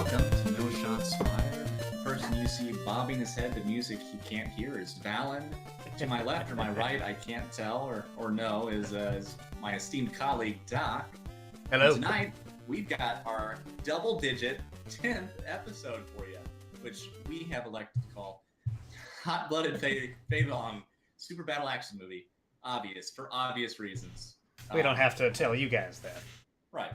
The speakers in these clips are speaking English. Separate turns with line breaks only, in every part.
Welcome to No Shots Fired. The person you see bobbing his head to music he can't hear is Valen. To my left or my right, I can't tell or know, is my esteemed colleague Doc.
Hello.
And tonight, we've got our double-digit 10th episode for you, which we have elected to call Hot-Blooded Faylong Super Battle Action Movie. For obvious reasons.
We don't have to tell you guys that.
Right.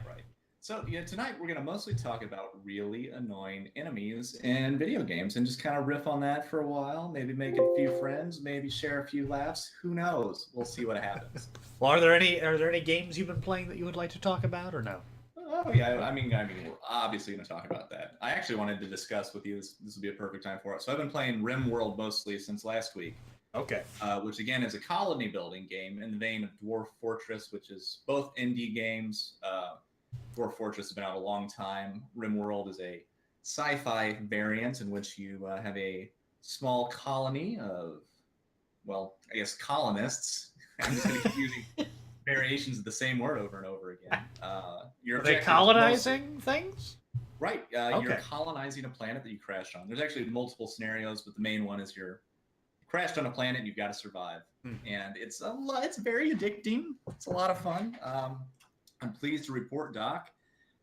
So tonight we're going to mostly talk about really annoying enemies in video games and just kind of riff on that for a while. Maybe make a few friends, maybe share a few laughs. Who knows? We'll see what happens.
Well, are there any games you've been playing that you would like to talk about, or no?
Oh yeah, I mean, we're obviously going to talk about that. I actually wanted to discuss with you. This would be a perfect time for it. So I've been playing Rimworld mostly since last week.
Okay.
Which again is a colony building game in the vein of Dwarf Fortress, which is both indie games. Dwarf Fortress has been out a long time. Rimworld is a sci-fi variant in which you have a small colony of, well, I guess colonists. I'm just going to keep using variations of the same word over and over again.
Are they colonizing things?
Right.
Okay.
You're colonizing a planet that you crashed on. There's actually multiple scenarios, but the main one is you're crashed on a planet and you've got to survive. And it's very addicting. It's a lot of fun. I'm pleased to report, Doc,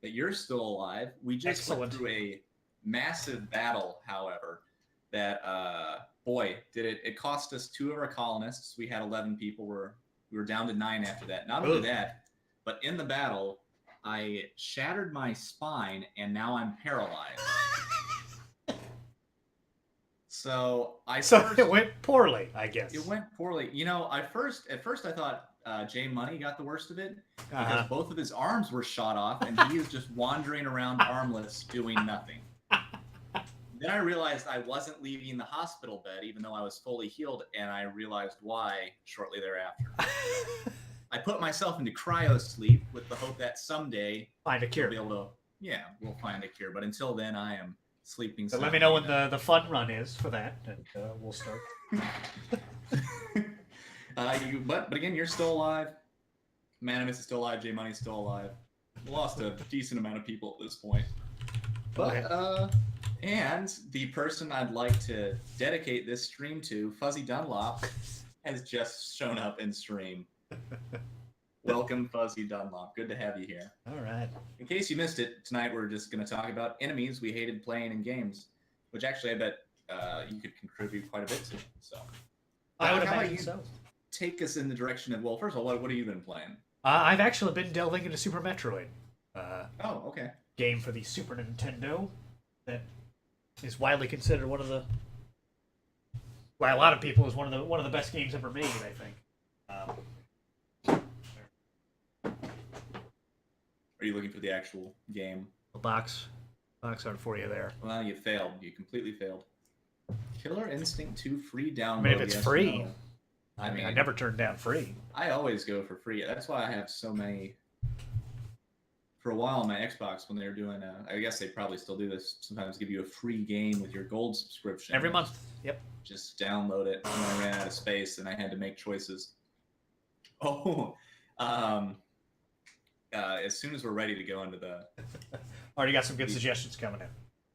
that you're still alive. We just went through a massive battle, however, that, boy, did it cost us 2 of our colonists. We had 11 people. We were down to 9 after that. Not only that, but in the battle, I shattered my spine, and now I'm paralyzed. So
it went poorly, I guess.
It went poorly. At first I thought Jay Money got the worst of it because both of his arms were shot off and he was just wandering around armless doing nothing. Then I realized I wasn't leaving the hospital bed even though I was fully healed, and I realized why shortly thereafter. I put myself into cryo sleep with the hope that someday
find a cure.
we'll find a cure. But until then, I am sleeping.
So let me know when the fun run is for that, and we'll start.
But again, you're still alive. Manimus is still alive. J Money's still alive. We lost a decent amount of people at this point. But and the person I'd like to dedicate this stream to, Fuzzy Dunlop, has just shown up in stream. Welcome, Fuzzy Dunlop. Good to have you here.
All right.
In case you missed it, tonight we're just going to talk about enemies we hated playing in games, which actually I bet you could contribute quite a bit to. So,
I would
how about
imagine
you
so.
take us in the direction of, well, first of all, what have you been playing?
I've actually been delving into Super Metroid.
Okay.
Game for the Super Nintendo that is widely considered one of the, by a lot of people, is one of the best games ever made, I think.
Are you looking for the actual game?
The box art for you there.
Well, you failed. You completely failed. Killer Instinct 2 free download.
I mean, if it's free.
No.
I mean, I never turned down free.
I always go for free. That's why I have so many. For a while on my Xbox, when they were doing, I guess they probably still do this, sometimes give you a free game with your gold subscription.
Every month. Yep.
Just download it. And I ran out of space and I had to make choices. As soon as we're ready to go into the...
Already got some good suggestions coming in.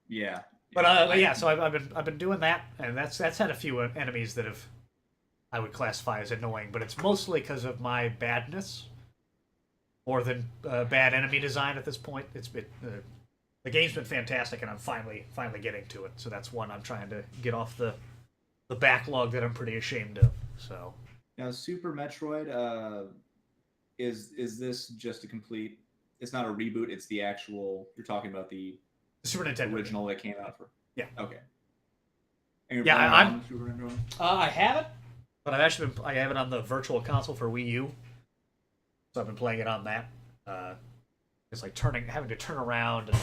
Yeah.
But so I've been doing that, and that's had a few enemies that I would classify as annoying, but it's mostly because of my badness, more than bad enemy design at this point. It's been the game's been fantastic, and I'm finally getting to it. So that's one I'm trying to get off the backlog that I'm pretty ashamed of. So
now, Super Metroid, is this just a complete? It's not a reboot. It's the actual. You're talking about the
Super Nintendo
original that came out for.
Yeah.
Okay.
Yeah,
Super Nintendo?
I have it, but I have it on the Virtual Console for Wii U. So I've been playing it on that. It's like having to turn around and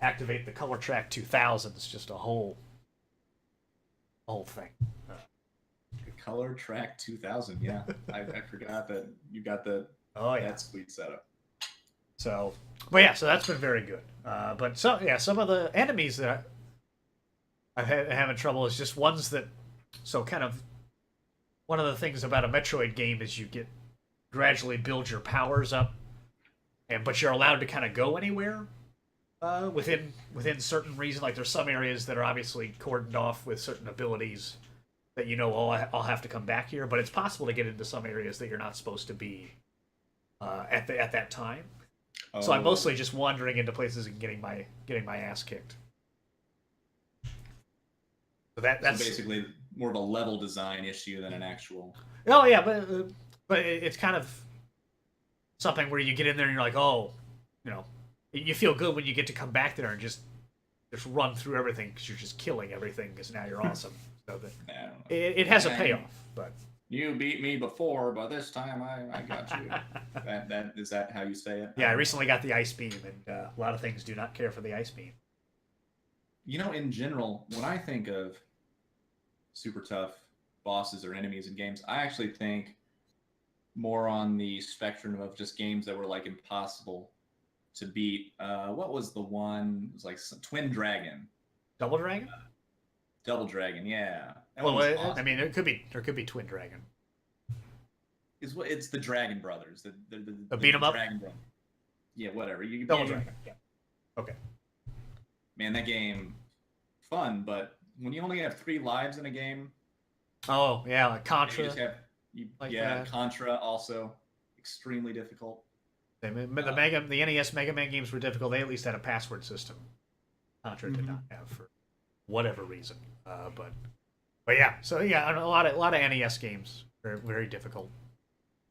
activate the Color Track 2000. It's just a whole thing.
The Color Track 2000. Yeah, I forgot that you got that sweet setup.
So, but yeah, so that's been very good. But some of the enemies that I'm having trouble is just ones that, so kind of one of the things about a Metroid game is you gradually build your powers up, but you're allowed to kind of go anywhere Within certain reasons, like there's some areas that are obviously cordoned off with certain abilities that I'll have to come back here. But it's possible to get into some areas that you're not supposed to be at that time. Oh. So I'm mostly just wandering into places and getting my ass kicked. So that's
basically more of a level design issue than an actual.
Oh yeah, but it's kind of something where you get in there and you're like, oh, you feel good when you get to come back there and just run through everything because you're just killing everything because now you're awesome. So it has a payoff. But
you beat me before, but this time I got you. Is that how you say it?
Yeah, I recently got the ice beam, and a lot of things do not care for the ice beam.
In general, when I think of super tough bosses or enemies in games, I actually think more on the spectrum of just games that were like impossible to beat. What was the one? It was like Twin Dragon.
Double Dragon?
Double Dragon, yeah.
Well, awesome. I mean, there could be Twin Dragon.
It's the Dragon Brothers. The
beat 'em up?
Dragon Brothers. Yeah, whatever.
Double Dragon. Yeah. Okay.
Man, that game, fun, but when you only have 3 lives in a game.
Oh yeah, like Contra.
Contra also extremely difficult.
The NES Mega Man games were difficult. They at least had a password system. Contra did not have for whatever reason. But yeah, so yeah, a lot of NES games are very difficult.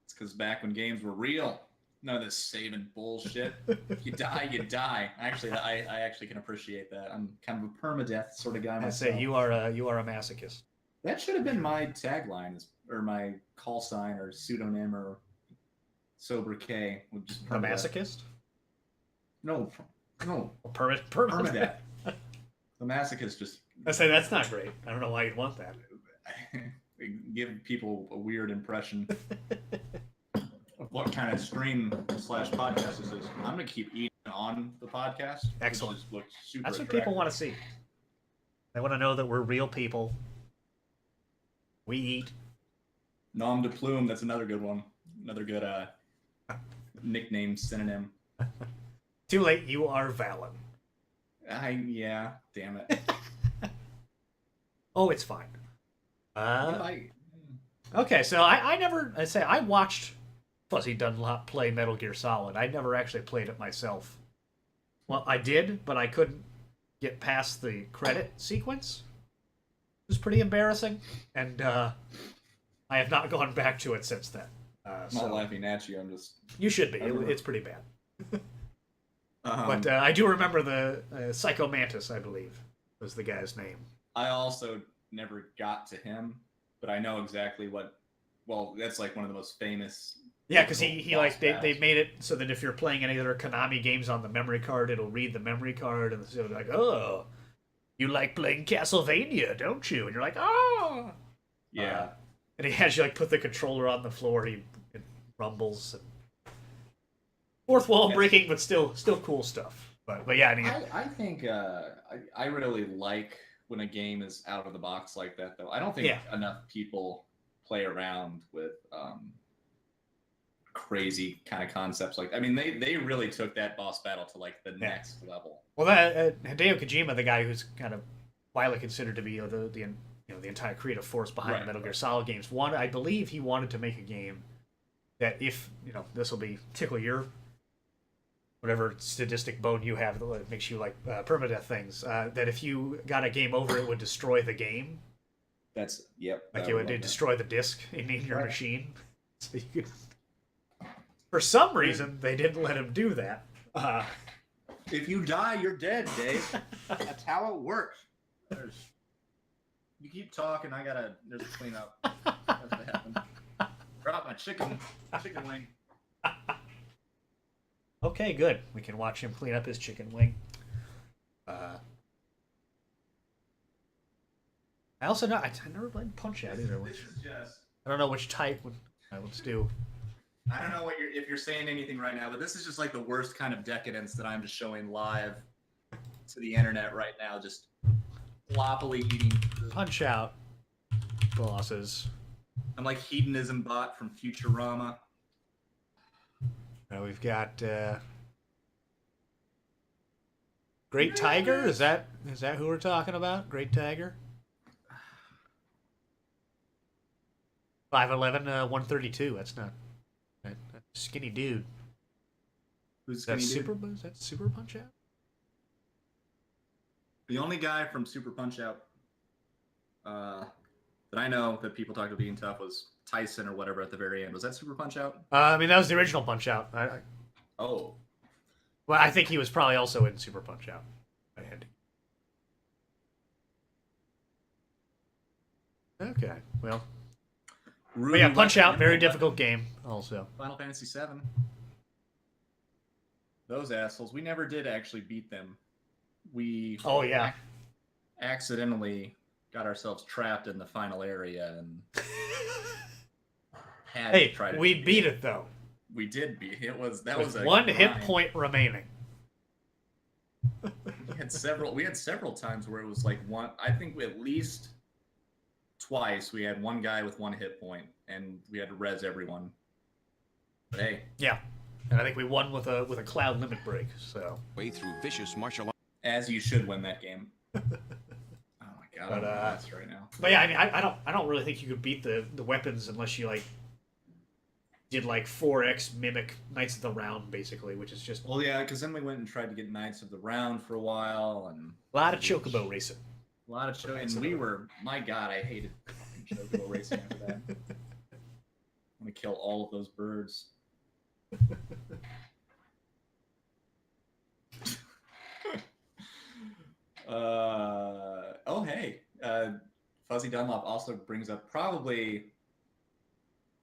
It's because back when games were real, none of this saving bullshit. If you die, you die. Actually, I actually can appreciate that. I'm kind of a permadeath sort of guy myself.
I say you are a masochist.
That should have been my tagline, or my call sign, or pseudonym, or sobriquet.
A masochist? No.
Permadeath. The masochist just.
I say that's not great. I don't know why you'd want that.
Give people a weird impression of what kind of stream/podcast this is. I'm gonna keep eating on the podcast.
Excellent.
Just looks super
That's what
attractive.
people want to see. They want to know that we're real people. We eat.
Nom de plume. That's another good one. Another good nickname synonym.
Too late. You are Valen.
Yeah. Damn it.
Oh, it's fine. Okay, so I watched Fuzzy Dunlop play Metal Gear Solid. I never actually played it myself. Well, I did, but I couldn't get past the credit sequence. It was pretty embarrassing, and I have not gone back to it since then.
I'm not laughing at you. I'm just.
You should be. It's pretty bad. But I do remember the Psycho Mantis, I believe, was the guy's name.
I also never got to him, but I know exactly what. Well, that's like one of the most famous.
Yeah, because he like they made it so that if you're playing any other Konami games on the memory card, it'll read the memory card, and so like, oh, you like playing Castlevania, don't you? And you're like, oh,
yeah.
And he has you like put the controller on the floor, it rumbles. And fourth wall breaking, but still cool stuff. But yeah,
I think I really like when a game is out of the box like that, though. I don't think enough people play around with crazy kind of concepts like. I mean, they really took that boss battle to like the next level.
Well, Hideo Kojima, the guy who's kind of widely considered to be the entire creative force behind the Metal Gear Solid games, I believe he wanted to make a game that if this will be tickle your whatever sadistic bone you have that makes you like permadeath things, that if you got a game over, it would destroy the game.
That's
like it would destroy the disc in your machine. So you could. For some reason, they didn't let him do that.
If you die, you're dead, Dave. That's how it works. You keep talking. There's a cleanup. That's what happened. Drop my chicken wing.
Okay, good. We can watch him clean up his chicken wing. I also know I never played Punch-Out either. I don't know which type. Let's do.
I don't know if you're saying anything right now, but this is just like the worst kind of decadence that I'm just showing live to the internet right now. Just sloppily eating
Punch-Out bosses.
I'm like Hedonism bot from Futurama.
We've got Great Tiger? Is that who we're talking about? Great Tiger? 5'11", 132. That's not that's a skinny dude.
Who's skinny dude?
Is that Super Punch Out?
The only guy from Super Punch Out that I know that people talked about being tough was Tyson or whatever at the very end. Was that Super Punch Out?
I mean, that was the original Punch Out.
Oh.
Well, I think he was probably also in Super Punch Out. Okay, well. But yeah, Punch Out, very difficult game also.
Final Fantasy VII. Those assholes. We never did actually beat them. We accidentally got ourselves trapped in the final area and had to try to
beat it though.
We did beat it. Was
one hit point remaining.
We had several times where it was like one. I think at least twice we had one guy with one hit point and we had to res everyone. But hey.
Yeah. And I think we won with a cloud limit break, so
way through vicious martial arts.
As you should win that game. Oh my god, I'm nuts right now.
But yeah, I mean I don't really think you could beat the weapons unless you like did like 4x mimic Knights of the Round basically, which is just
because then we went and tried to get Knights of the Round for a while and
a lot of chocobo racing.
A lot of chocobo, and we were my god, I hated chocobo racing after that. I'm gonna kill all of those birds. Fuzzy Dunlop also brings up probably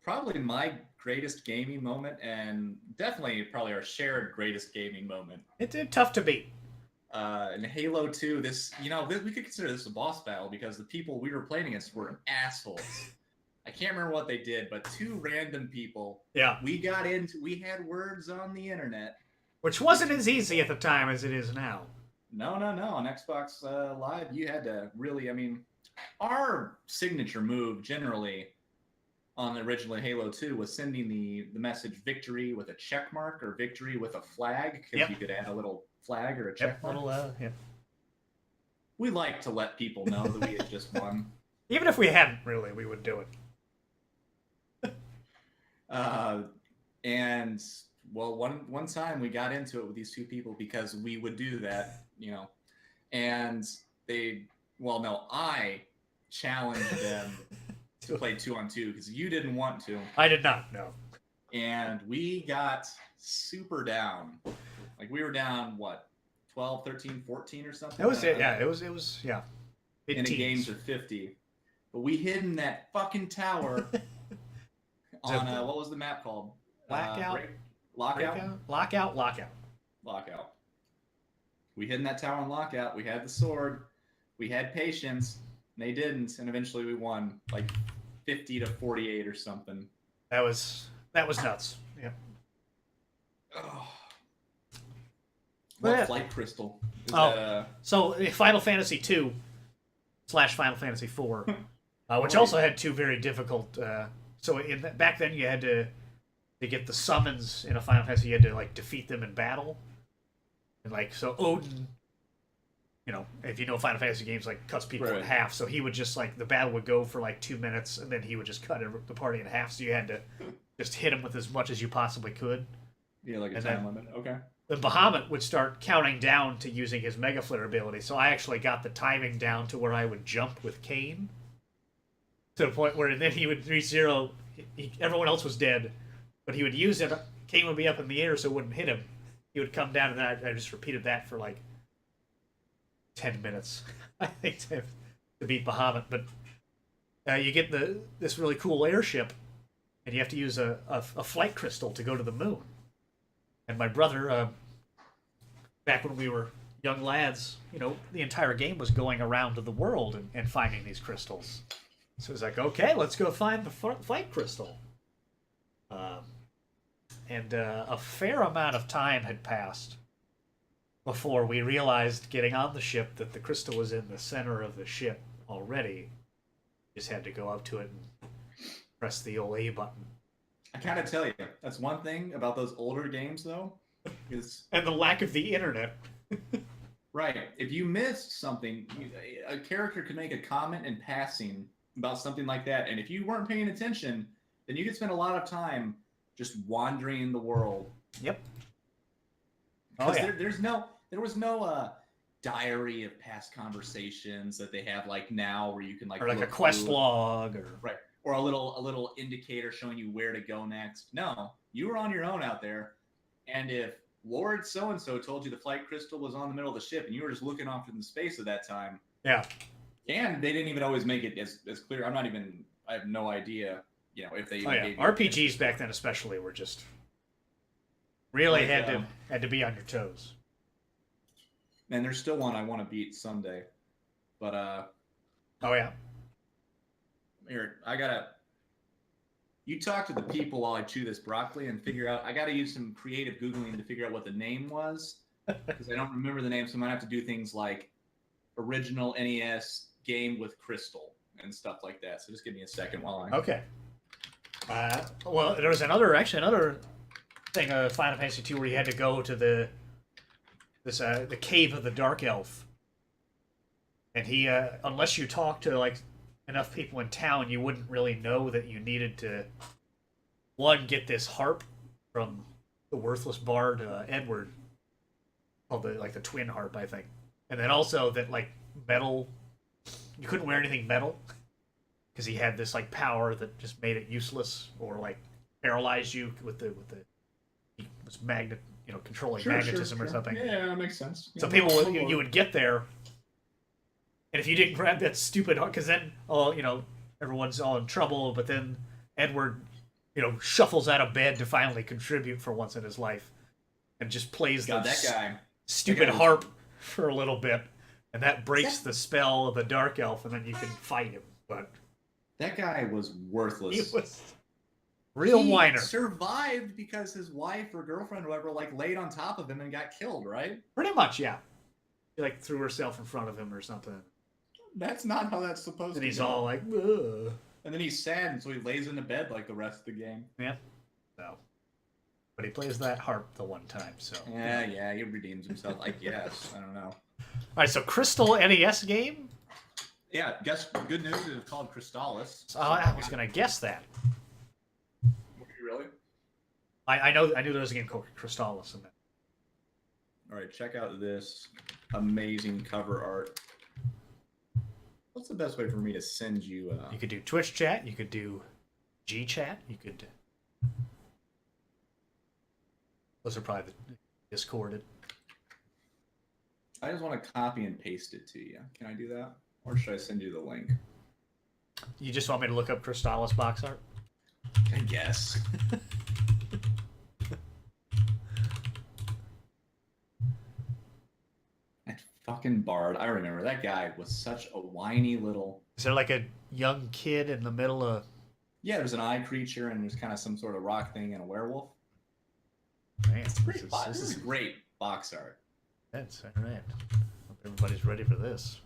my greatest gaming moment, and definitely probably our shared greatest gaming moment.
It's tough to beat.
In Halo 2, we could consider this a boss battle because the people we were playing against were assholes. I can't remember what they did, but two random people.
Yeah.
We had words on the internet.
Which wasn't as easy at the time as it is now.
No. On Xbox Live, you had to really, our signature move generally on the original Halo 2 was sending the message victory with a check mark or victory with a flag, because you could add a little flag or a check mark. We like to let people know that we had just won.
Even if we hadn't, really, we would do it.
And well, one time we got into it with these two people because we would do that, and I challenged them to play 2-on-2 because you didn't want to.
I did not, no.
And we got super down. Like we were down, 12, 13, 14 or something?
That was it, yeah. It was
in a game to 50. But we hid in that fucking tower on, what was the map called?
Lockout?
Lockout. We hid in that tower on Lockout. We had the sword. We had patience. And they didn't. And eventually we won, 50-48 or something.
That was nuts. Yeah.
Oh. What flight crystal?
So Final Fantasy 2 / Final Fantasy 4, which also had two very difficult. So back then you had to get the summons in a Final Fantasy. You had to defeat them in battle, and so Odin. If you know Final Fantasy games, cuts people in half. So he would just the battle would go for 2 minutes, and then he would just cut the party in half. So you had to just hit him with as much as you possibly could.
Yeah, a time limit. Okay.
The Bahamut would start counting down to using his Mega Flare ability, so I actually got the timing down to where I would jump with Kain. To the point where then he would reach zero, everyone else was dead, but he would use it, Kain would be up in the air so it wouldn't hit him. He would come down, and then I just repeated that for 10 minutes, I think, to beat Bahamut. But you get this really cool airship, and you have to use a flight crystal to go to the moon. And my brother, back when we were young lads, the entire game was going around to the world and finding these crystals. So it's okay, let's go find the flight crystal. And a fair amount of time had passed before we realized, getting on the ship, that the crystal was in the center of the ship already. Just had to go up to it and press the old A button.
I gotta tell you, that's one thing about those older games, though.
And the lack of the internet.
Right. If you missed something, a character could make a comment in passing about something like that, and if you weren't paying attention, then you could spend a lot of time just wandering the world.
Yep.
Because there was no diary of past conversations that they have like now, where you can like
or like a
look
quest
through,
log, or
right, or a little indicator showing you where to go next. No, you were on your own out there, and if Lord so and so told you the flight crystal was on the middle of the ship, and you were just looking off in space at that time.
Yeah.
And they didn't even always make it as clear. I have no idea, if they even gave you
RPGs back then especially were just really
Like,
had to be on your toes.
And there's still one I want to beat someday. But
Oh yeah.
here, you talk to the people while I chew this broccoli and figure out. I gotta use some creative Googling to figure out what the name was. Because I don't remember the name, so I might have to do things like original NES game with crystal and stuff like that. So just give me a second while I.
Okay. Well, there was another thing of Final Fantasy II where you had to go to the cave of the Dark Elf, and he unless you talked to like enough people in town, you wouldn't really know that you needed to get this harp from the worthless bard Edward, called the twin harp, I think, and then also that like metal, you couldn't wear anything metal because he had this like power that just made it useless or like paralyzed you with the he was controlling magnetism or something.
Yeah, that makes sense.
So people you would get there, and if you didn't grab that stupid harp, because then everyone's all in trouble. But then Edward, shuffles out of bed to finally contribute for once in his life, and just plays
that guy
stupid harp for a little bit, and that breaks the spell of the Dark Elf, and then you can fight him. But
that guy was worthless.
he was real whiner.
Survived because his wife or girlfriend or whatever like laid on top of him and got killed, right?
Pretty much, yeah. She like threw herself in front of him or something.
That's not how that's supposed to
And he's
go.
all like, ugh.
And then he's sad, and so he lays into bed like the rest of the game.
Yeah. So. But he plays that harp the one time, so.
Yeah, he redeems himself, I guess. I don't know.
Alright, so Crystal NES game?
Yeah, good news, it's called Crystallis.
So I was gonna guess that.
Were you really?
I knew there was a game called Crystallis in that.
Alright, check out this amazing cover art. What's the best way for me to send you?
You could do Twitch chat, you could do G chat, you could. Those are probably the Discorded.
I just want to copy and paste it to you. Can I do that? Or should I send you the link?
You just want me to look up Crystallis box art?
I guess. That fucking bard. I remember that guy was such a whiny little.
Is there like a young kid in the middle of?
Yeah, there's an eye creature and there's kind of some sort of rock thing and a werewolf.
Man,
This is great box art.
That's all right. Hope everybody's ready for this.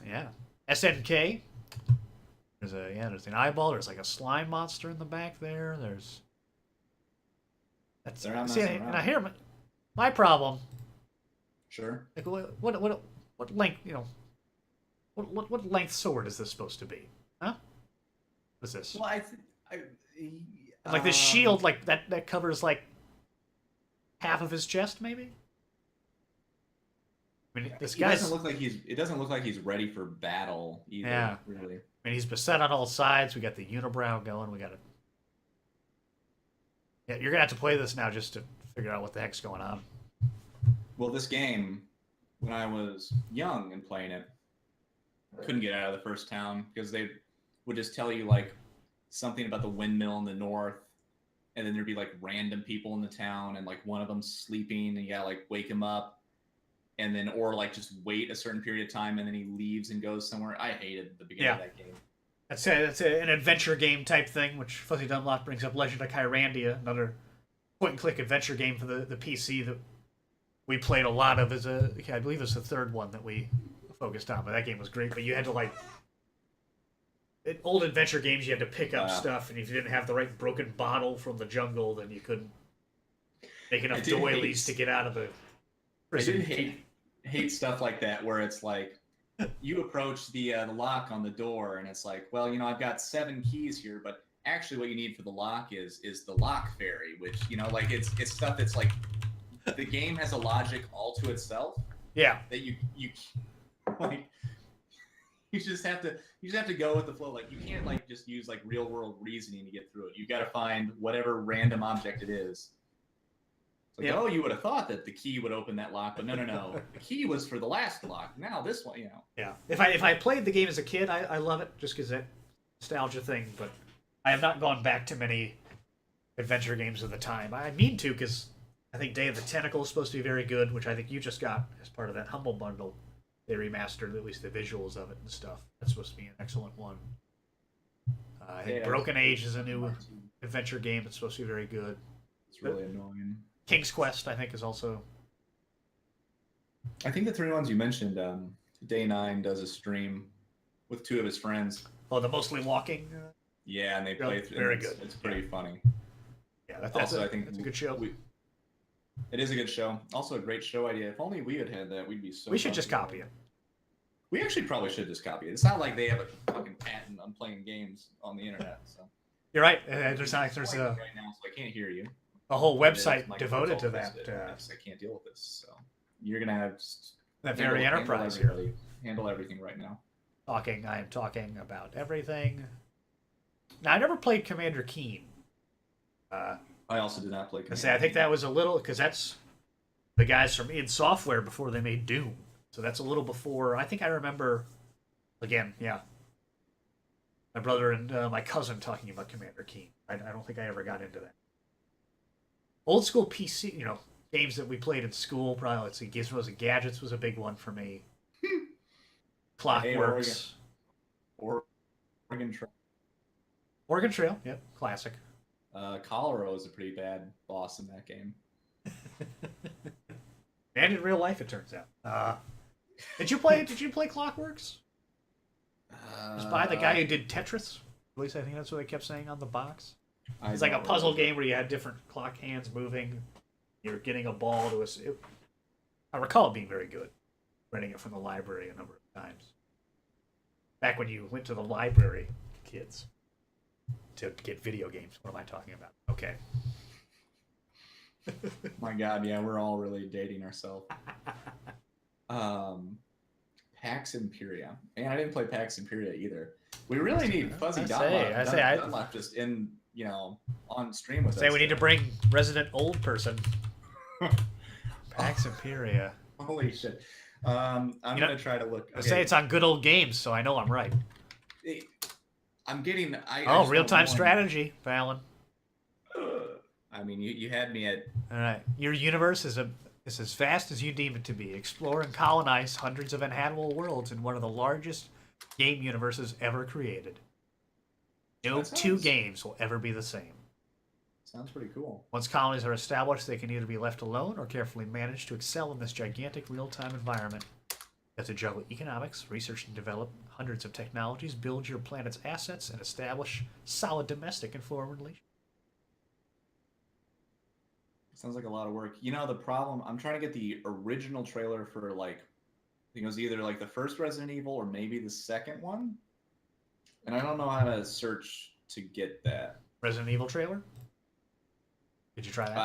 Yeah, SNK. There's an eyeball. There's like a slime monster in the back there. That's
They're not
see.
messing
And
around.
I hear my problem.
Sure.
Like what length what length sword is this supposed to be? Huh? What's this?
Well,
Like this shield, like that covers like half of his chest, maybe. I mean, this guy
doesn't look like it doesn't look like he's ready for battle either.
Yeah.
Really.
I mean, he's beset on all sides. We got the unibrow going. We got it. Yeah, you're gonna have to play this now just to figure out what the heck's going on.
Well, this game, when I was young and playing it, couldn't get out of the first town because they would just tell you like something about the windmill in the north, and then there'd be like random people in the town, and like one of them's sleeping, and you gotta like wake him up, and then or like just wait a certain period of time, and then he leaves and goes somewhere. I hated the beginning of that game.
That's an adventure game type thing, which Fuzzy Dunlop brings up. Legend of Kyrandia, another point-and-click adventure game for the PC that we played a lot of. I believe it's the third one that we focused on, but that game was great. But you had to like in old adventure games, you had to pick up stuff, and if you didn't have the right broken bottle from the jungle, then you couldn't make enough doilies to get out of the
I did hate stuff like that where it's like you approach the lock on the door and it's like, well, I've got 7 keys here, but actually what you need for the lock is the lock fairy, which like it's stuff that's like the game has a logic all to itself.
Yeah.
That you like you just have to go with the flow. Like you can't like just use like real world reasoning to get through it. You've got to find whatever random object it is. Like, oh, you would have thought that the key would open that lock, but no. The key was for the last lock. Now this one,
Yeah. If I played the game as a kid, I love it just because that nostalgia thing. But I have not gone back to many adventure games of the time. I mean to, because I think Day of the Tentacle is supposed to be very good, which I think you just got as part of that Humble Bundle. They remastered at least the visuals of it and stuff. That's supposed to be an excellent one. I think Broken Age is a new adventure game. It's supposed to be very good.
It's really annoying.
King's Quest, I think, is also...
I think the 3 ones you mentioned, Day 9 does a stream with 2 of his friends.
Oh, the Mostly Walking?
Yeah, and they play...
Very good.
It's pretty funny.
Yeah, that's a good show.
It is a good show. Also a great show idea. If only we had that, we'd be so...
We should just copy it.
We actually probably should just copy it. It's not like they have a fucking patent on playing games on the internet, so...
You're right. There's
right now, so I can't hear you.
A whole website devoted to that.
I can't deal with this, so you're gonna have
that very enterprise here.
Handle everything right now.
I am talking about everything. Now, I never played Commander Keen.
I also did not play Commander
Keen. I think that was a little because that's the guys from id Software before they made Doom. So that's a little before. I think I remember. Again, yeah. My brother and my cousin talking about Commander Keen. I don't think I ever got into that. Old school PC, games that we played in school, probably, let's see, Gizmos and Gadgets was a big one for me. Clockworks.
Oregon Trail.
Oregon Trail, yep, classic.
Colorado is a pretty bad boss in that game.
And in real life, it turns out. Did you play Clockworks? Just by the guy who did Tetris? At least I think that's what they kept saying on the box. It's like a puzzle game where you had different clock hands moving. You're getting a ball to I recall it being very good. Renting it from the library a number of times. Back when you went to the library, kids, to get video games. What am I talking about? Okay.
My God, yeah, we're all really dating ourselves. Pax Imperia. And I didn't play Pax Imperia either. We really need Fuzzy Dunlop just in, on stream with us.
We need to bring resident old person. Pax Imperia.
Holy shit. I'm going to try to look.
Okay. Say it's on Good Old Games, so I know I'm right.
I'm getting...
real-time strategy, Fallon.
I mean, you had me at...
All right. Your universe is as vast as you deem it to be. Explore and colonize hundreds of inhabitable worlds in one of the largest game universes ever created. No 2 games will ever be the same.
Sounds pretty cool.
Once colonies are established, they can either be left alone or carefully managed to excel in this gigantic real-time environment. You have to juggle economics, research and develop hundreds of technologies, build your planet's assets, and establish solid domestic and foreign relations.
Sounds like a lot of work. The problem, I'm trying to get the original trailer for, I think it was either, the first Resident Evil or maybe the second one. And I don't know how to search to get that.
Resident Evil trailer? Did you try that?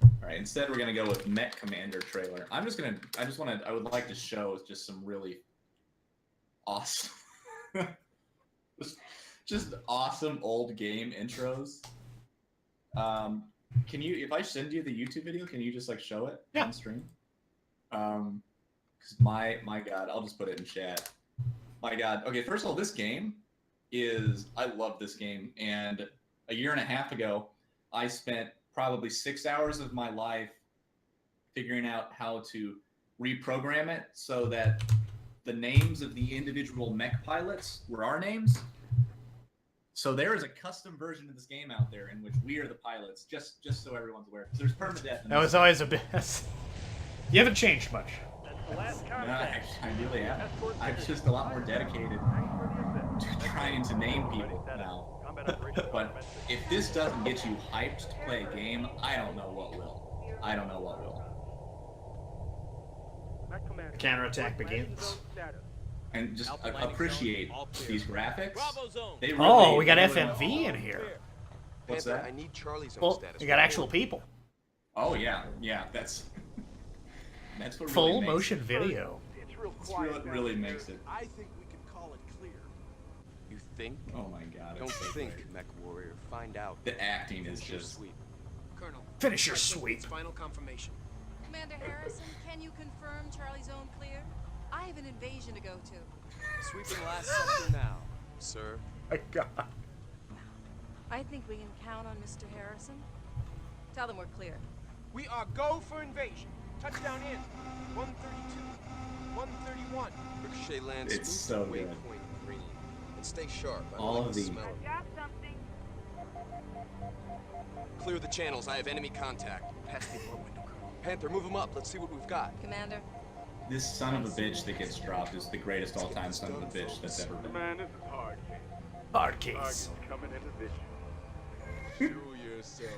All right, instead we're going to go with Met Commander trailer. I would like to show just some really awesome, just awesome old game intros. If I send you the YouTube video, can you just show it on stream? Because my God, I'll just put it in chat. My God. Okay, first of all, this game I love this game. And a year and a half ago, I spent probably 6 hours of my life figuring out how to reprogram it so that the names of the individual mech pilots were our names. So there is a custom version of this game out there in which we are the pilots, just so everyone's aware. There's permadeath.
That was always a bit... You haven't changed much.
I really haven't. I'm just a lot more dedicated to trying to name people now. But if this doesn't get you hyped to play a game, I don't know what will. I don't know what will.
The counterattack begins.
And just appreciate these graphics. They really,
Oh, we got
they really
FMV
went-
in here.
What's
Panther,
that?
I need Charlie's zone
Well,
status.
we got actual people.
Oh yeah, that's what
Full
really makes
motion
it.
video.
It's what really makes it.
I think we can call it clear.
You think?
Oh my god.
Don't
it's so
think,
great.
Mech Warrior. Find out.
The acting is
Finish your
just.
sweep.
Colonel.
Finish your
I think
sweep.
it's final confirmation.
Commander Harrison, can you confirm Charlie Zone clear? I have an invasion to go to.
Sweeping last sector now, sir.
My God.
I think we can count on Mr. Harrison. Tell them we're clear.
We are go for invasion. Touchdown in. 132. 131.
Ricochet lands
It's
smooth
so
to
good.
waypoint green. And stay sharp. I
All
like
of
the
the-
smell of it.
Got something.
Clear the channels. I have enemy contact.
Pass the door window, Colonel.
Panther, move them up. Let's see what we've got.
Commander,
This son of a bitch that gets dropped is the greatest all-time son of a bitch that's ever been.
Man, this is hard.
Hard case.
Target's coming into vision.
Do yourself.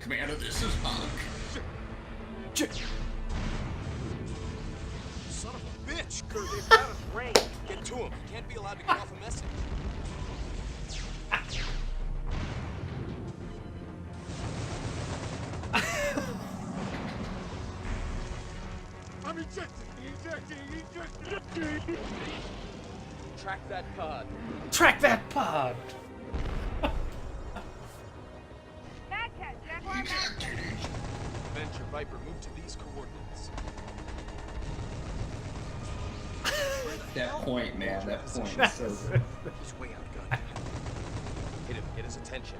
Commander, this is Hunk.
Son of a bitch!
They've got us ranged.
Get to him. Can't be allowed to get off a message.
I'm ejecting.
Track that pod.
Track that pod.
Venture Viper, move to these coordinates.
That point, man. That point is so good.
He's way outgunned.
Hit him. Get his attention.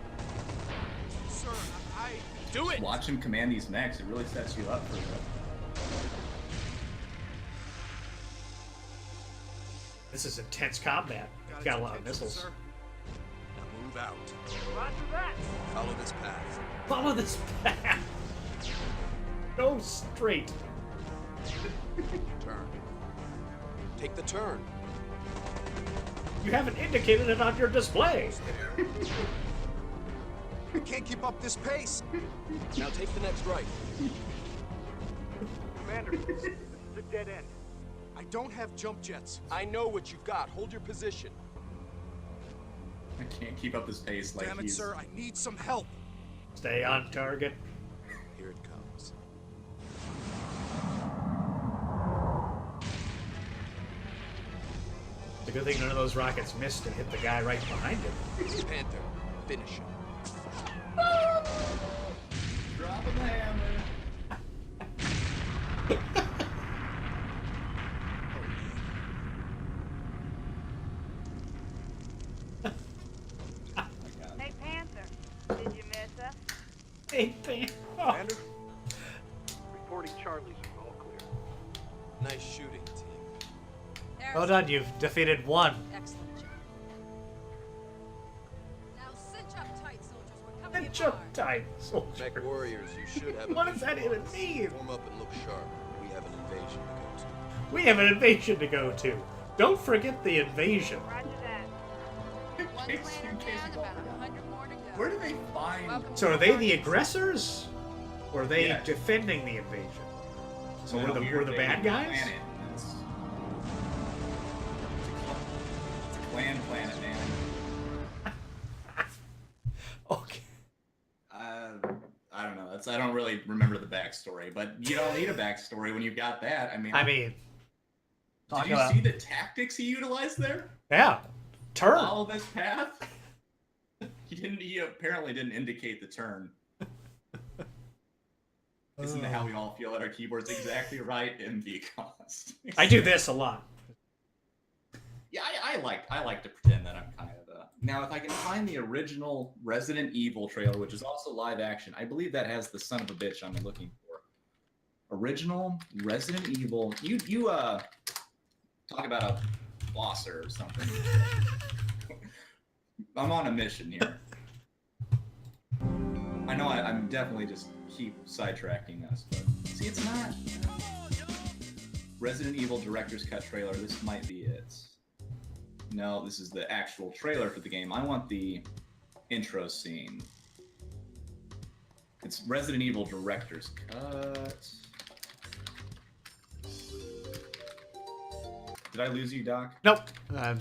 Sir, I...
Do it!
Watch him command these mechs. It really sets you up for it.
This is intense combat. Got a lot of
attention,
missiles.
sir.
Now move out.
Roger that.
Follow this path.
Follow this path. Go straight.
Turn. Take the turn.
You haven't indicated it on your display.
I can't keep up this pace.
Now take the next right.
Commander, this is a dead end.
I don't have jump jets.
I know what you've got. Hold your position.
I can't keep up this pace like
Damn it,
he's.
sir. I need some help.
Stay on target.
Here it comes.
It's a good thing none of those rockets missed and hit the guy right behind him.
Panther, finish him.
Dropping the hammer. Oh my God.
Hey, Panther, did you miss us?
Hey, thing. Oh.
Commander?
Reporting Charlie's all clear.
Nice shooting, team.
Well done, you've defeated one.
excellent job. Now cinch up tight, soldiers. We're coming in
Pinch up
hard.
tight, soldier.
Mech Warriors, you should have a
What does
visual
that even
on this.
mean?
Form up and look sharp. We have an invasion to go to.
We have an invasion to go to. Don't forget the invasion.
Roger that.
One
In case
planner
you
down,
all
about
forgot.
100 more to go.
Where do they find?
Welcome
So
to
are they the
party.
aggressors? Or are they
Yeah.
defending the invasion? So
No,
we're the bad guys?
Planet. It's a clan planet, man.
Okay.
I don't know. I don't really remember the backstory, but you don't need a backstory when you've got that. I mean,
Did
did you see the tactics he utilized there?
Yeah. Turn.
Follow this path. He apparently didn't indicate the turn. Isn't how we all feel at our keyboards? Exactly right, MV cost.
I do this a lot.
Yeah, I like to pretend that I'm kind of now if I can find the original Resident Evil trailer, which is also live action, I believe that has the son of a bitch I'm looking for. Original Resident Evil. You talk about a flosser or something. I'm on a mission here. I know I'm definitely just keep sidetracking us, but see, it's not. Resident Evil Director's Cut trailer. This might be it. No, this is the actual trailer for the game. I want the intro scene. It's Resident Evil Director's Cut. Did I lose you, Doc?
Nope. I'm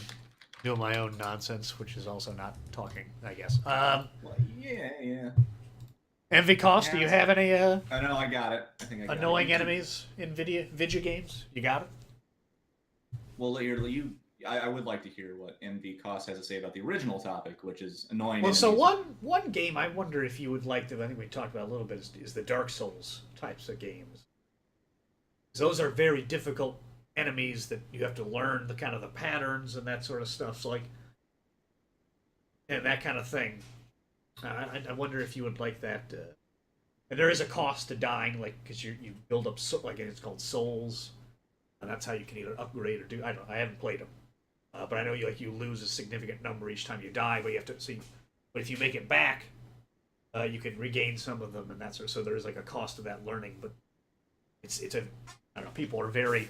doing my own nonsense, which is also not talking, I guess.
Well, yeah.
MV Cost, do you have any
I know, I got it. I think I got
annoying
it.
enemies in video games? You got it?
Well, I would like to hear what MV Cost has to say about the original topic, which is annoying.
Well, so
enemies.
one game I wonder if you would like to. I think we talked about a little bit is the Dark Souls types of games. Those are very difficult enemies that you have to learn the kind of the patterns and that sort of stuff. So and that kind of thing. I wonder if you would like that. And there is a cost to dying, like because you build up it's called souls, and that's how you can either upgrade or do. I haven't played them. But I know you lose a significant number each time you die, but you have to see. But if you make it back, you can regain some of them, and that sort of. So there is like a cost to that learning, but it's I don't know. People are very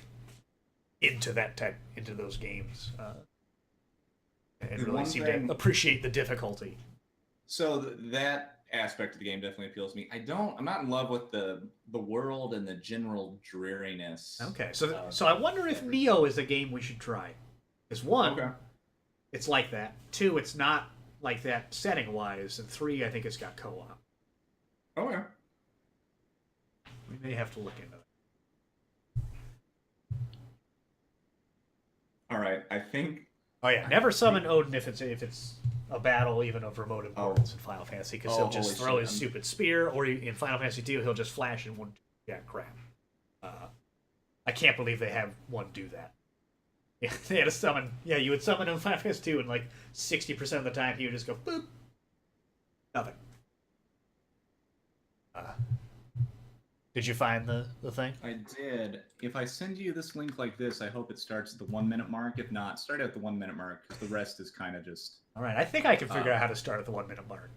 into those games, and really seem to appreciate the difficulty.
So that aspect of the game definitely appeals to me. I'm not in love with the world and the general dreariness.
Okay, so I wonder if Neo is a game we should try. Because one, it's like that. Two, it's not like that setting-wise. And three, I think it's got co-op.
Okay.
We may have to look into it.
All right, I think.
Oh yeah, never summon Odin if it's a battle even of remote importance in Final Fantasy, because he'll just throw his stupid spear, or in Final Fantasy 2 he'll just flash and one crap. I can't believe they have one do that. Yeah, they had to summon. Yeah, you would summon him in Final Fantasy 2, and like 60% of the time he would just go boop. Nothing. Did you find the thing?
I did. If I send you this link like this, I hope it starts at the 1 minute mark. If not, start at the 1 minute mark, because the rest is kind of just.
All right, I think I can figure out how to start at the 1 minute mark.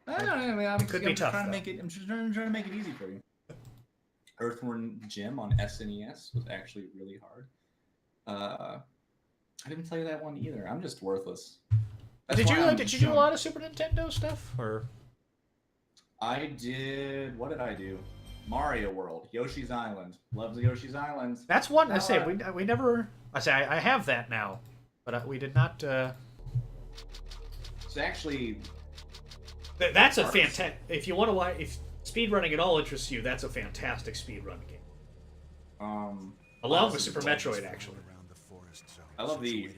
I'm
Could be tough,
trying to make it. I'm just trying to make it easy for you. Earthworm Jim on SNES was actually really hard. I didn't tell you that one either. I'm just worthless.
Did you do a lot of Super Nintendo stuff, or?
I did. What did I do? Mario World, Yoshi's Island. Love the Yoshi's Island.
That's one. I say we never. I have that now, but we did not.
It's actually.
That's a fantastic. If you want to, if speedrunning at all interests you, that's a fantastic speedrun game. Along with Super Metroid, actually.
I love the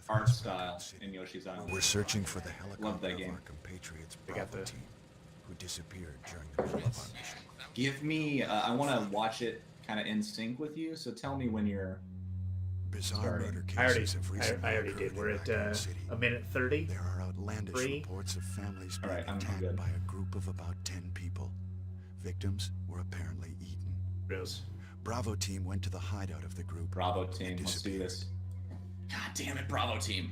art style in Yoshi's Island.
We're searching for the
Love that
helicopter of
game.
our compatriots
We got
Bravo
the-
team, who disappeared during the middle of our mission.
Give me. I want to watch it kind of in sync with you. So tell me when you're.
Bizarre
Starting.
murder
I already,
cases have recently
I already
occurred
did.
in
We're at
Raccoon City.
a minute 30.
There are outlandish
3.
reports of families
All
being
right, I'm
attacked
good.
by a group of about 10 people. Victims were apparently eaten.
Rose.
Bravo team went to the hideout of the group.
Bravo
and
team, let's do
disappeared.
this. God damn it, Bravo team.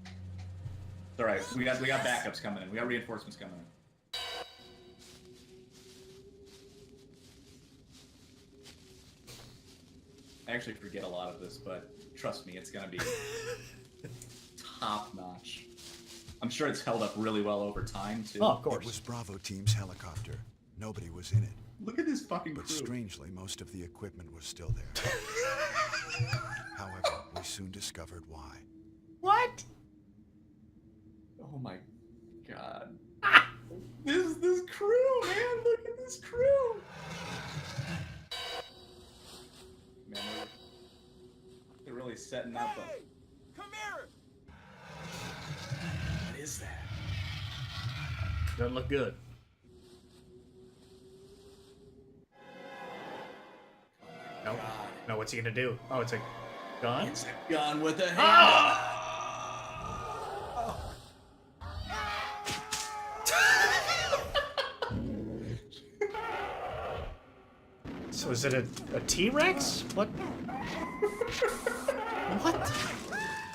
It's all right. We got backups coming in. We got reinforcements coming in. I actually forget a lot of this, but trust me, it's gonna be top notch. I'm sure it's held up really well over time too.
Oh, of
It
course.
was Bravo team's helicopter. Nobody was in it.
Look at this fucking
But
crew.
strangely, most of the equipment was still there. However, we soon discovered why.
What?
Oh my god. This crew, man. Look at this crew. Man, they're really setting up a.
Come here!
What is that?
Doesn't look good. No. No, what's he gonna do? Oh, it's a gun?
It's a gun with a hand.
So is it a T-Rex? What? What?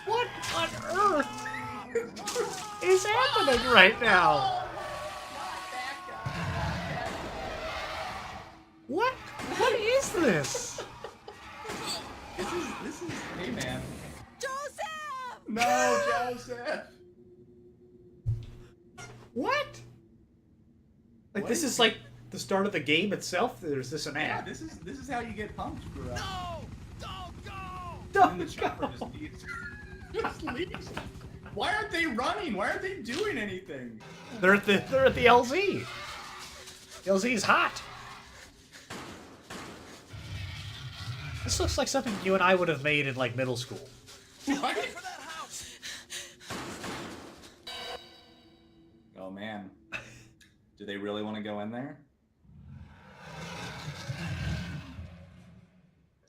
What on earth is happening right now? What? What is this?
This is. Hey, man.
Joseph!
No, Joseph.
What? Like
What
this
is
is like the start of the game itself? There's this an
Yeah,
ad.
this is how you get pumped for.
No! Don't go!
And the chopper just leaves. Why aren't they running? Why aren't they doing anything?
They're at the LZ. LZ's hot. This looks like something you and I would have made in like middle school.
Right?
For that house!
Oh man, do they really want to go in there?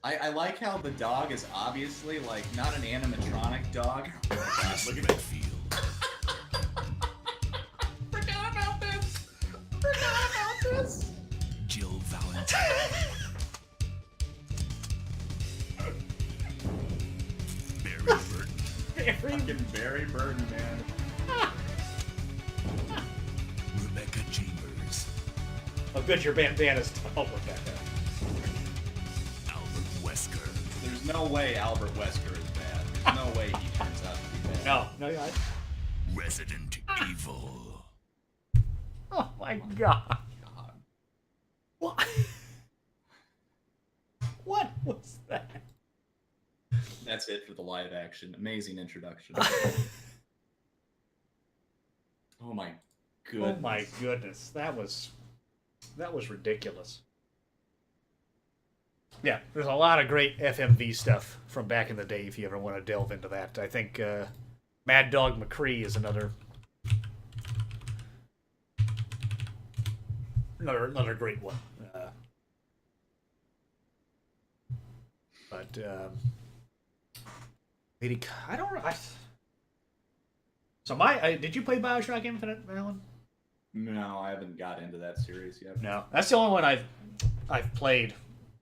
I like how the dog is obviously like not an animatronic dog. Oh gosh, look at that field. Forgot about this.
Jill Valentine. Barry Burton.
Fucking Barry Burton, man.
Rebecca Chambers.
Oh, good, your bandana's tall, Rebecca.
Albert Wesker.
There's no way Albert Wesker is bad. There's no way he turns out to be bad.
No,
Resident Evil.
Oh my god.
God.
What? What was that?
That's it for the live action. Amazing introduction. Oh my goodness.
Oh my goodness, that was ridiculous. Yeah, there's a lot of great FMV stuff from back in the day if you ever want to delve into that. I think Mad Dog McCree is another great one. But I don't know. So did you play BioShock Infinite, Alan?
No, I haven't got into that series yet.
No, that's the only one I've played,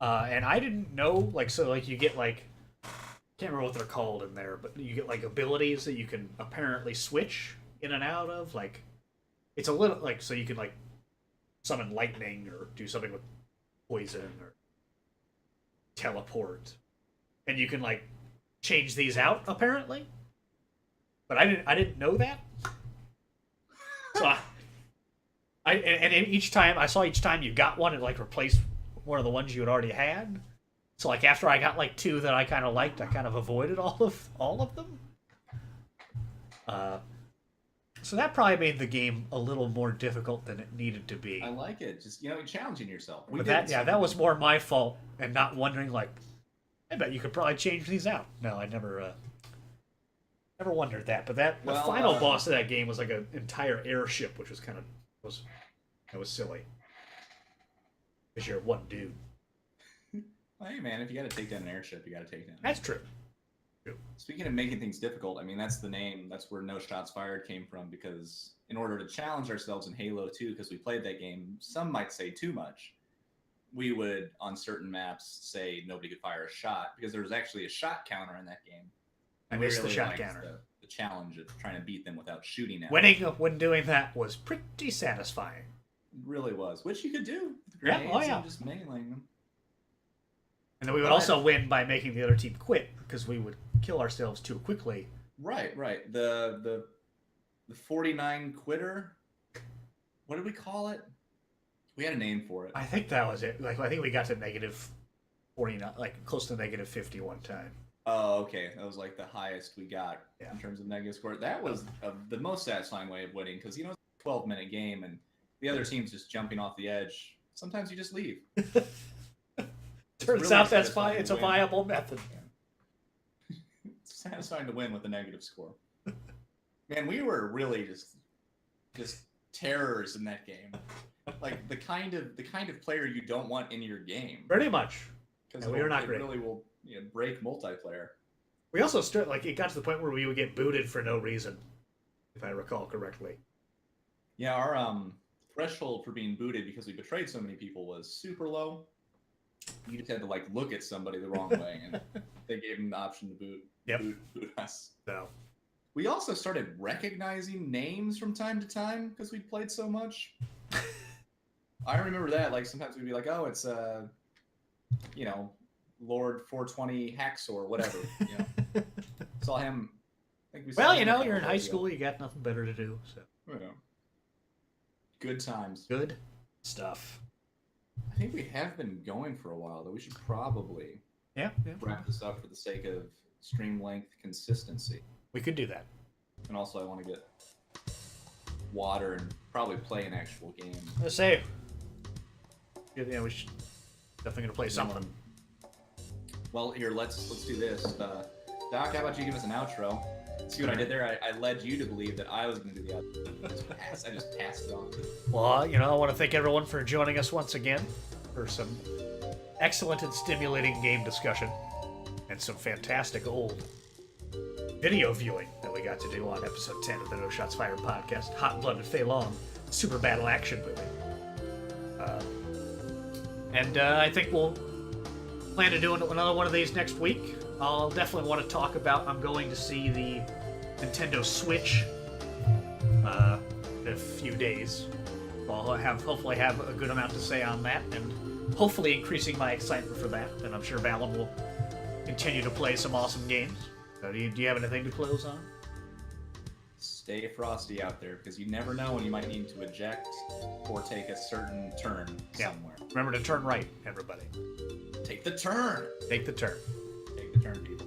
and I didn't know you get can't remember what they're called in there, but you get abilities that you can apparently switch in and out of. It's a little so you can summon lightning or do something with poison or teleport, and you can change these out apparently. But I didn't know that, so and each time you got one, it replaced one of the ones you had already had. So after I got two that I kind of liked, I kind of avoided all of them. So that probably made the game a little more difficult than it needed to be.
I like it. Just challenging yourself.
But that was more my fault and not wondering I bet you could probably change these out. No, I never wondered that. But the final boss of that game was an entire airship, which was that was silly. Because you're one dude.
Well, hey man, if you got to take down an airship, you got to take down.
That's true.
Speaking of making things difficult, I mean that's the name. That's where No Shots Fired came from. Because in order to challenge ourselves in Halo 2, because we played that game, some might say too much. We would on certain maps say nobody could fire a shot because there was actually a shot counter in that game.
I missed the shot counter.
The challenge of trying to beat them without shooting at
them. When doing that was pretty satisfying.
It really was, which you could do with
Yeah,
grenades and just meleeing them.
And then we would also win by making the other team quit because we would kill ourselves too quickly.
Right. The 49 quitter. What did we call it? We had a name for it.
I think that was it. I think we got to negative 49, close to negative 50 one time.
Oh, okay. That was the highest we got in terms of negative score. That was the most satisfying way of winning because it's a 12-minute game and the other team's just jumping off the edge. Sometimes you just leave.
Turns
really
out that's fine. It's a viable method.
It's satisfying to win with a negative score. Man, we were really just terrors in that game. The kind of player you don't want in your game.
Pretty much.
Because
we were not great.
It really will break multiplayer.
We also it got to the point where we would get booted for no reason, if I recall correctly.
Yeah, our threshold for being booted because we betrayed so many people was super low. You just had to look at somebody the wrong way, and they gave them the option to boot us.
So
we also started recognizing names from time to time because we played so much. I remember that. Sometimes we'd be like, "Oh, it's Lord 420 Hacksaw or whatever." Saw him.
You're in high school. You got nothing better to do. So
good times.
Good stuff.
I think we have been going for a while, though. We should probably
Yeah.
wrap this up for the sake of stream length consistency.
We could do that.
And also, I want to get water and probably play an actual game.
Let's say. Yeah, we should definitely gonna play something.
Well, here, let's do this. Doc, how about you give us an outro? See what I did there? I led you to believe that I was going to do the outro. I just passed it on.
Well, I want to thank everyone for joining us once again for some excellent and stimulating game discussion and some fantastic old video viewing that we got to do on episode 10 of the No Shots Fired podcast. Hot Blooded Fei Long, super battle action movie. And I think we'll plan to do another one of these next week. I'll definitely want to talk about, I'm going to see the Nintendo Switch in a few days. I'll hopefully have a good amount to say on that, and hopefully increasing my excitement for that. And I'm sure Valen will continue to play some awesome games. Do you have anything to close on?
Stay frosty out there, because you never know when you might need to eject or take a certain turn somewhere.
Remember to turn right, everybody.
Take the turn!
Take the turn.
Take the turn, people.